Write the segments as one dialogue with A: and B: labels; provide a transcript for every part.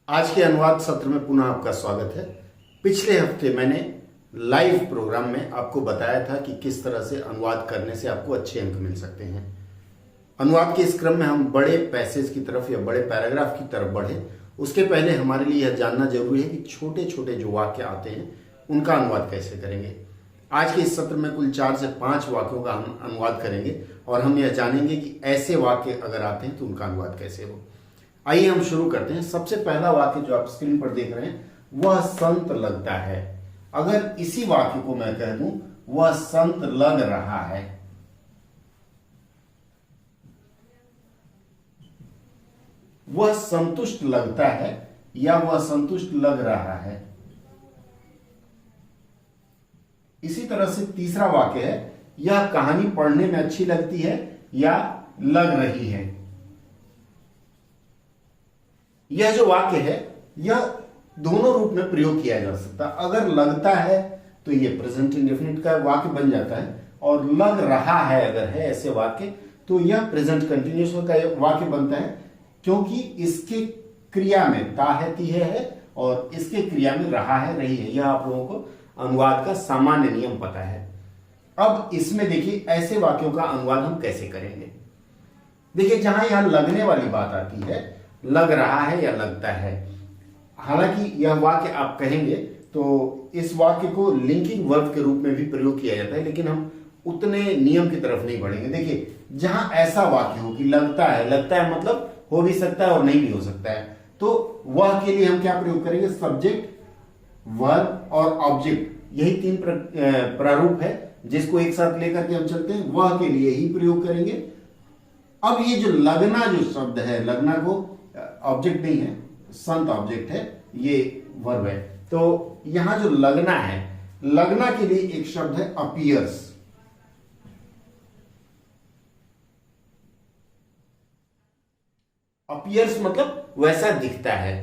A: आज के अनुवाद सत्र में पुनः आपका स्वागत है। पिछले हफ्ते मैंने लाइव प्रोग्राम में आपको बताया था कि किस तरह से अनुवाद करने से आपको अच्छे अंक मिल सकते हैं। अनुवाद के इस क्रम में हम बड़े पैसेज की तरफ या बड़े पैराग्राफ की तरफ बढ़े, उसके पहले हमारे लिए यह जानना जरूरी है कि छोटे छोटे जो वाक्य आते हैं उनका अनुवाद कैसे करेंगे। आज के इस सत्र में कुल 4 से 5 वाक्यों का हम अनुवाद करेंगे और हम यह जानेंगे कि ऐसे वाक्य अगर आते हैं तो उनका अनुवाद कैसे हो। आइए हम शुरू करते हैं। सबसे पहला वाक्य जो आप स्क्रीन पर देख रहे हैं वह संत लगता है। अगर इसी वाक्य को मैं कह दूं वह संत लग रहा है, वह संतुष्ट लगता है या वह संतुष्ट लग रहा है। इसी तरह से तीसरा वाक्य है, यह कहानी पढ़ने में अच्छी लगती है या लग रही है। यह जो वाक्य है यह दोनों रूप में प्रयोग किया जा सकता है। अगर लगता है तो यह प्रेजेंट इंडेफिनिट का वाक्य बन जाता है, और लग रहा है अगर है ऐसे वाक्य तो यह प्रेजेंट कंटिन्यूअस का वाक्य बनता है, क्योंकि इसके क्रिया में ता है ती है और इसके क्रिया में रहा है रही है। यह आप लोगों को अनुवाद का सामान्य नियम पता है। अब इसमें देखिए ऐसे वाक्यों का अनुवाद हम कैसे करेंगे। देखिए जहां यहां लगने वाली बात आती है, लग रहा है या लगता है, हालांकि यह वाक्य आप कहेंगे तो इस वाक्य को लिंकिंग वर्ब के रूप में भी प्रयोग किया जाता है, लेकिन हम उतने नियम की तरफ नहीं बढ़ेंगे। देखिए जहां ऐसा वाक्य हो कि लगता है मतलब हो भी सकता है और नहीं भी हो सकता है, तो वह के लिए हम क्या प्रयोग करेंगे, सब्जेक्ट, वर्ब और ऑब्जेक्ट। यही 3 प्रारूप है जिसको एक साथ लेकर के हम चलते हैं, वह के लिए ही प्रयोग करेंगे। अब ये जो लगना जो शब्द है, लगना को ऑब्जेक्ट नहीं है, संत ऑब्जेक्ट है, ये वर्ब है। तो यहां जो लगना है, लगना के लिए एक शब्द है अपीयर्स। अपीयर्स मतलब वैसा दिखता है।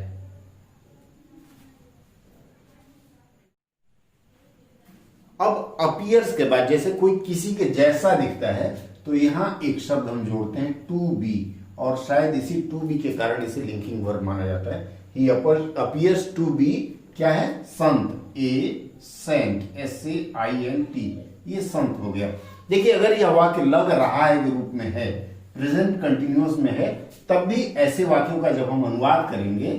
A: अब अपीयर्स के बाद जैसे कोई किसी के जैसा दिखता है तो यहां एक शब्द हम जोड़ते हैं टू बी, और शायद इसी टू बी के कारण इसे लिंकिंग वर्ब माना जाता है। ही अपीयर्स टू बी क्या है, संत, ए सेंट, SAINT, ये संत हो गया। देखिए अगर यह वाक्य लग रहा है के रूप में है, प्रेजेंट कंटिन्यूअस में है, तब भी ऐसे वाक्यों का जब हम अनुवाद करेंगे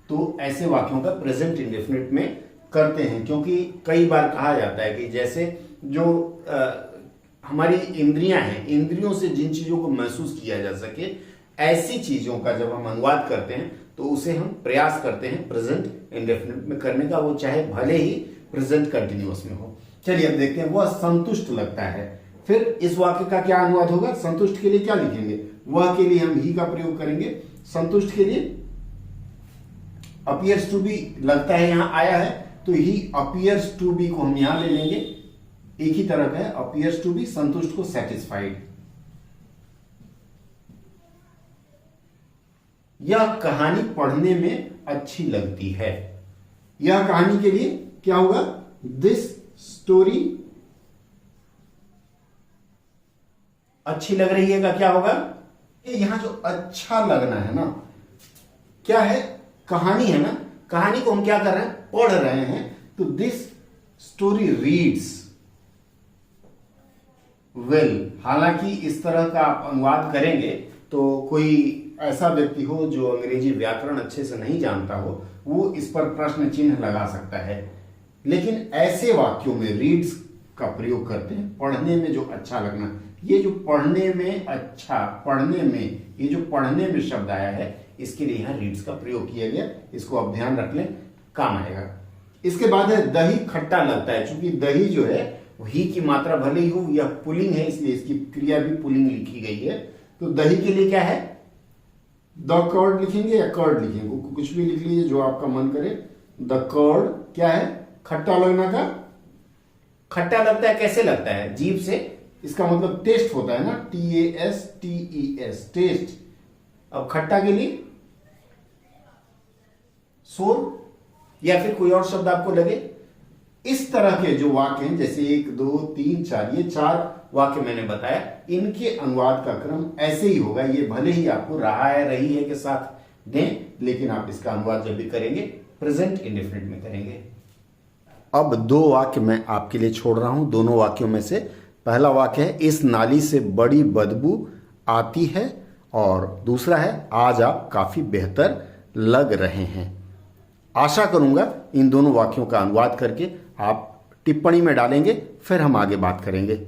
A: तो ऐसे वाक्यों का प्रेजेंट इंडेफिनिट में करते हैं, क्योंकि कई बार कहा जाता है कि जैसे जो हमारी इंद्रियां हैं, इंद्रियों से जिन चीजों को महसूस किया जा सके ऐसी चीजों का जब हम अनुवाद करते हैं तो उसे हम प्रयास करते हैं प्रेजेंट इंडेफिनिट में करने का, वो चाहे भले ही प्रेजेंट कंटिन्यूअस में हो। चलिए अब देखते हैं, वह संतुष्ट लगता है। फिर इस वाक्य का क्या अनुवाद होगा, संतुष्ट के लिए क्या लिखेंगे, वह के लिए हम ही का प्रयोग करेंगे, संतुष्ट के लिए अपीयर्स टू बी, लगता है यहां आया है तो ही अपीयर्स टू बी को हम यहां ले लेंगे, एक ही तरह है, अपीयर्स टू बी संतुष्ट को सेटिस्फाइड। यह कहानी पढ़ने में अच्छी लगती है। यह कहानी के लिए क्या होगा, दिस स्टोरी अच्छी लग रही है का क्या होगा, यहां जो अच्छा लगना है ना, क्या है, कहानी है ना, कहानी को हम क्या कर रहे हैं, पढ़ रहे हैं, तो दिस स्टोरी रीड्स वेल। हालांकि इस तरह का आप अनुवाद करेंगे तो कोई ऐसा व्यक्ति हो जो अंग्रेजी व्याकरण अच्छे से नहीं जानता हो, वो इस पर प्रश्न चिन्ह लगा सकता है। लेकिन ऐसे वाक्यों में रीड्स का प्रयोग करते हैं, पढ़ने में जो अच्छा लगना। ये जो पढ़ने में अच्छा, पढ़ने में, ये जो पढ़ने में शब्द आया है, इसके लिए यहां रीड्स का प्रयोग किया गया, इसको आप ध्यान रख लें, काम आएगा। इसके बाद है दही खट्टा लगता है। चूंकि दही जो है ही की मात्रा भले ही हो, यह पुलिंग है, इसलिए इसकी क्रिया भी पुलिंग लिखी गई है। तो दही के लिए क्या है, द कर्ड लिखेंगे या कर्ड लिखेंगे, कुछ भी लिख लीजिए जो आपका मन करे। द कर्ड क्या है, खट्टा लगना का, खट्टा लगता है कैसे लगता है, जीभ से, इसका मतलब टेस्ट होता है ना, TASTES, टेस्ट। अब खट्टा के लिए सोर, या फिर कोई और शब्द आपको लगे। इस तरह के जो वाक्य हैं, जैसे 1 2 3 4, ये 4 वाक्य मैंने बताया, इनके अनुवाद का क्रम ऐसे ही होगा। ये भले ही आपको रहा है रही है के साथ दें, लेकिन आप इसका अनुवाद जब भी करेंगे प्रेजेंट इंडेफिनिट में करेंगे। अब 2 वाक्य मैं आपके लिए छोड़ रहा हूं। दोनों वाक्यों में से पहला वाक्य है इस नाली से बड़ी बदबू आती है, और दूसरा है आज आप काफी बेहतर लग रहे हैं। आशा करूंगा इन दोनों वाक्यों का अनुवाद करके आप टिप्पणी में डालेंगे, फिर हम आगे बात करेंगे।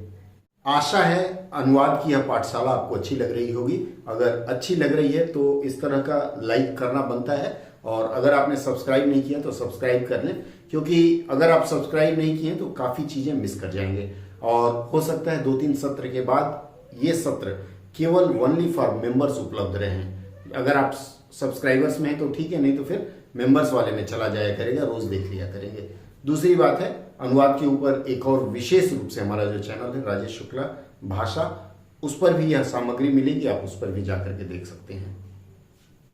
A: आशा है अनुवाद की यह पाठशाला आपको अच्छी लग रही होगी। अगर अच्छी लग रही है तो इस तरह का लाइक करना बनता है, और अगर आपने सब्सक्राइब नहीं किया तो सब्सक्राइब कर लें, क्योंकि अगर आप सब्सक्राइब नहीं किए तो काफ़ी चीज़ें मिस कर जाएंगे। और हो सकता है 2-3 सत्र के बाद ये सत्र केवल ओनली फॉर मेंबर्स उपलब्ध रहे हैं। अगर आप सब्सक्राइबर्स में हैं तो ठीक है, नहीं तो फिर मेंबर्स वाले में चला जाया करेगा, रोज देख लिया करेंगे। दूसरी बात है, अनुवाद के ऊपर एक और विशेष रूप से हमारा जो चैनल है राजेश शुक्ला भाषा, उस पर भी यह सामग्री मिलेगी, आप उस पर भी जाकर के देख सकते हैं।